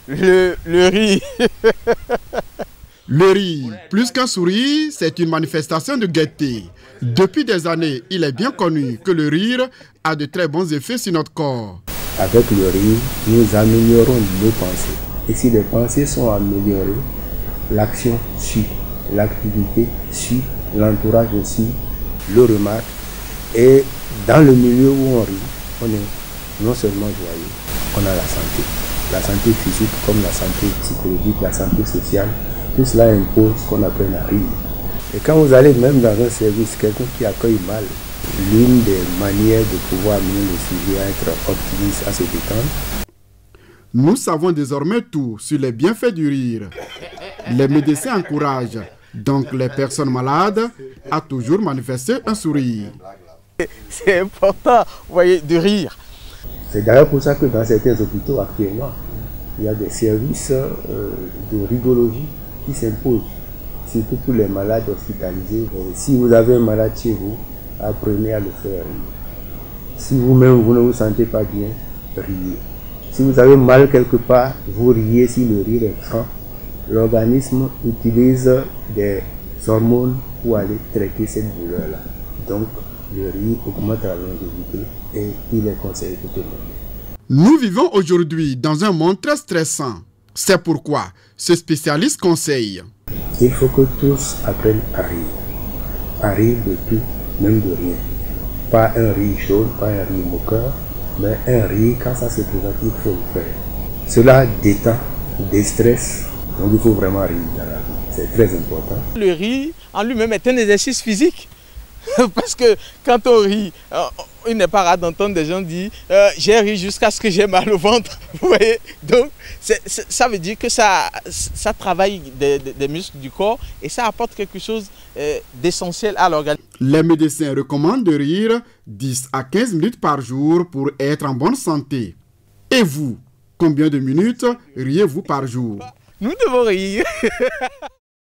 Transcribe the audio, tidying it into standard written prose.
Le riz. Le rire, plus qu'un sourire, c'est une manifestation de gaieté. Depuis des années, il est bien connu que le rire a de très bons effets sur notre corps. Avec le rire, nous améliorons nos pensées. Et si les pensées sont améliorées, l'action suit, l'activité suit, l'entourage suit, le remarque. Et dans le milieu où on rit, on est non seulement joyeux, on a la santé physique comme la santé psychologique, la santé sociale. Tout cela impose qu'on apprenne à rire. Et quand vous allez même dans un service, quelqu'un qui accueille mal, l'une des manières de pouvoir amener le sujet à être optimiste, à se détendre. Nous savons désormais tout sur les bienfaits du rire. Les médecins encouragent donc les personnes malades à toujours manifester un sourire. C'est important, vous voyez, de rire. C'est d'ailleurs pour ça que dans certains hôpitaux actuellement, il y a des services de rigologie qui s'imposent, surtout pour les malades hospitalisés. Et si vous avez un malade chez vous, apprenez à le faire rire. Si vous-même vous ne vous sentez pas bien, riez. Si vous avez mal quelque part, vous riez si le rire est franc. L'organisme utilise des hormones pour aller traiter cette douleur-là. Donc, le rire augmente la longévité et il est conseillé pour tout le monde. Nous vivons aujourd'hui dans un monde très stressant. C'est pourquoi ce spécialiste conseille. Il faut que tous apprennent à rire. À rire de tout, même de rien. Pas un rire chaud, pas un rire moqueur, mais un rire quand ça se présente, il faut le faire. Cela détend, déstresse, donc il faut vraiment rire dans la vie. C'est très important. Le rire en lui-même est un exercice physique. Parce que quand on rit, il n'est pas rare d'entendre des gens dire j'ai ri jusqu'à ce que j'ai mal au ventre. Vous voyez? Donc ça veut dire que ça travaille des muscles du corps et ça apporte quelque chose d'essentiel à l'organisme. Les médecins recommandent de rire 10 à 15 minutes par jour pour être en bonne santé. Et vous, combien de minutes riez-vous par jour? Nous devons rire.